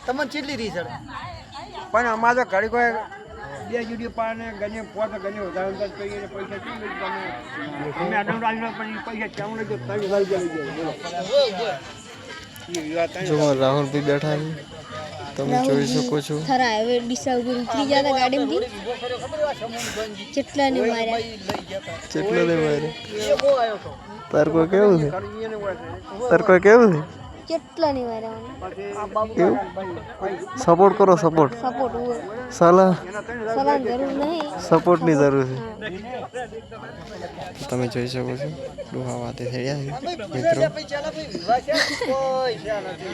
તમને કેટલી રીસ પણ અમારે તો ઘડી કોઈ બે જુદી પાને ગને પોત ગને વધારે કહીએ પૈસા કેમ લઈ તમે અમે આડમ રાજો પછી પૈસા કેમ લઈ જો 3000 રૂપિયા લઈ જાઓ જો રાહુલભાઈ બેઠા છે તમે જોઈ શકો છો થરા હવે ડીસા ઉપર ઉતરી ગયા હતા ગાડીમાંથી કેટલા ને માર્યા તાર કોઈ કેવું છે કેટલા ને માર્યા સપોર્ટ કરો સપોર્ટ સલાહ સલાહ જરૂર નહીં સપોર્ટની જરૂર છે તમે જોઈ શકો છો ડોહા વાતે થયા છે મિત્રો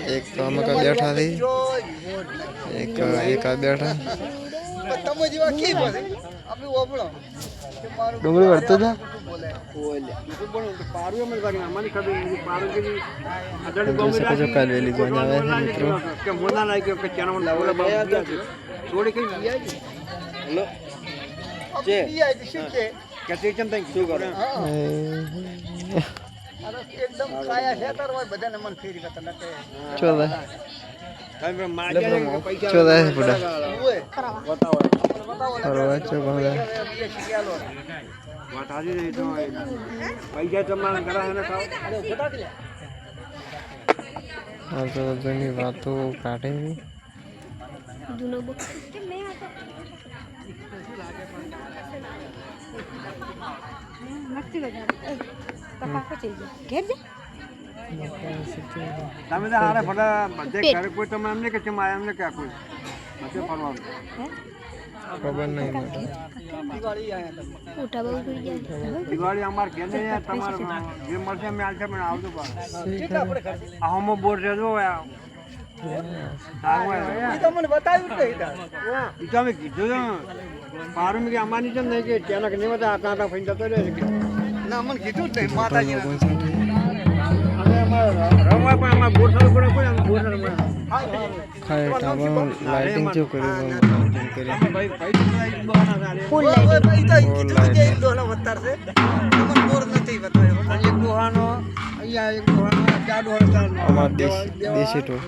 એક તો અમે કા બેઠા છે એક આ બેઠા ડુંગળી વળતો જા જોઈ શકો છો કાલવેલી જોઈને આવે છે મિત્રો ઘણી વાતો કાઢે તમે તો હારે ફટા બધે ઘરે કોઈ તમે એમને કે છે માયા એમને ક્યાં કોઈ બધે ફરવાનું ખબર નહીં દિવાળી અમાર ઘેર ને તમારે જે મળશે અમે આલશે પણ આવજો આમાં બોર રહેજો તમને બતાવ્યું કે અમે કીધું પારું કે અમારી છે નહીં કે ત્યાં નહીં બધા આટા ફઈને જતો રહે ના અમને કીધું જ નહીં માતાજી લાઇટિંગ જો કર્યું દેશી ટોળ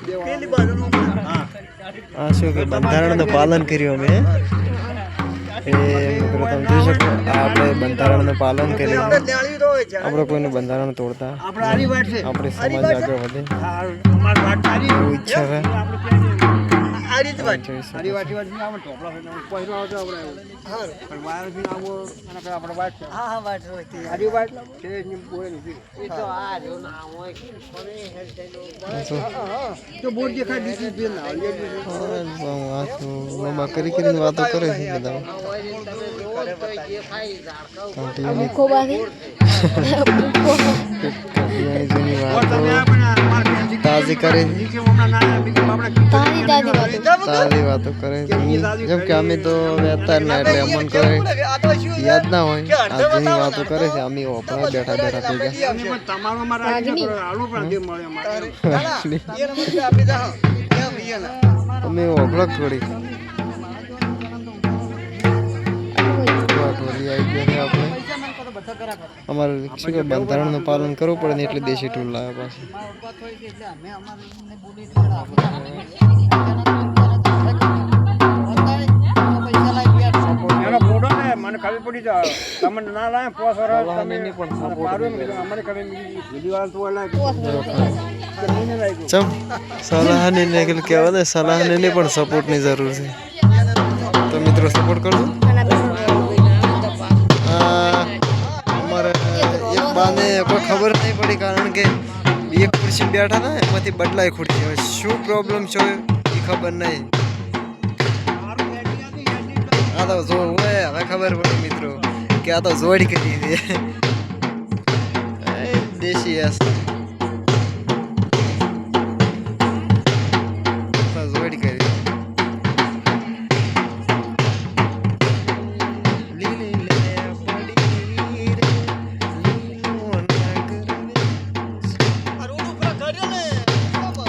આ શું કે બંધારણનું પાલન કર્યું અમે તમે જોઈ શકો આપણે બંધારણનું પાલન કર્યું આપણે કોઈનું બંધારણ તોડતા આપણે સમાજ આગળ વધે ઈચ્છા કરી કરીને વાતો કરે છે બધા તાજી કરે તાજી વાતો કરે જેમ કે અમે તો અત્યારના એટલે અમન કરે યાદ ના હોય આજની વાતો કરે છે અમે ઓપડા બેઠા બેઠા અમે ઓપડા થોડી આપણે અમારે શું કે બંધારણનું પાલન કરવું પડે ને એટલે દેશી ટૂલ લાવ્યા મને ખબર પડી તમને ના લાવે ચમ સલાહની ને કહેવાય ને સલાહને નહીં પણ સપોર્ટની જરૂર છે તો મિત્રો સપોર્ટ કરજો અમારે એક બાને કોઈ ખબર નહીં પડી કારણ કે એક ખુરશી બેઠા ને એમાંથી બદલાય ખુરશી હવે શું પ્રોબ્લેમ છે એ ખબર નહીં આ તો જો હોય હવે ખબર પડે મિત્રો કે આ તો જોડી કરી છે દેશી હસ જોડી કરી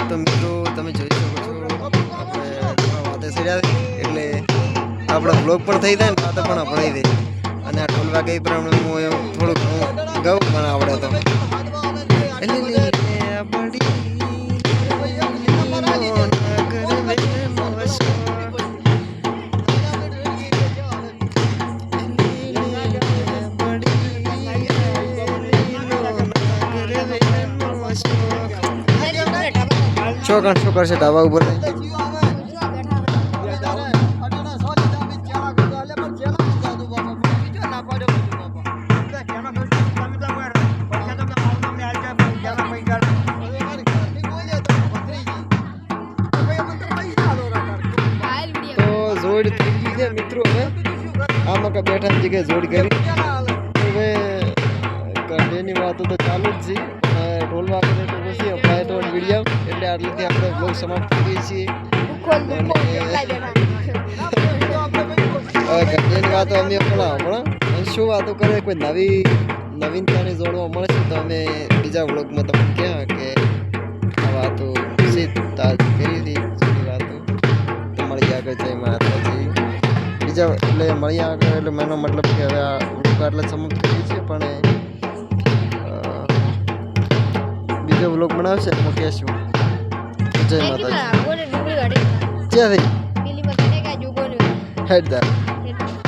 તો મિત્રો તમે જોઈ શકો છો વાતે સડ્યા એટલે આપણા બ્લોગ પણ થઈ જાય ને વાતે પણ આપણે દે અને આ ઢોલ વાગે પ્રમાણે હું થોડુંક ગાઉં પણ આવડે તો એટલે શું કરશે ઢાબા ઉપર તો જોડ થઈ ગઈ છે મિત્રો હવે આમાં કે બેઠા જગ્યાએ જોડ કરી હવે કન્ટેની વાતો તો ચાલુ જ છે ઢોલ વાગે તો પછી અપાય તો વિડીયો એટલે આટલેથી આપણે બ્લોગ સમાપ્ત કરીએ છીએ કન્ટેની વાતો અમે પણ શું વાતો કરે કોઈ નવીનતાને જોડવા મળશે તો અમે બીજા વ્લોગમાં તમને ક્યાં કે આ વાતો કરી હતી જૂની વાતો તો મળી આગળ જય માતાજી બીજા એટલે મળી આગળ એટલે એનો મતલબ કે હવે આ વ્લોગ આટલે સમાપ્ત કરીએ છીએ પણ બીજો વ્લોગ બનાવશે એમાં કહેશું જય માતાજી ક્યાંથી હેડ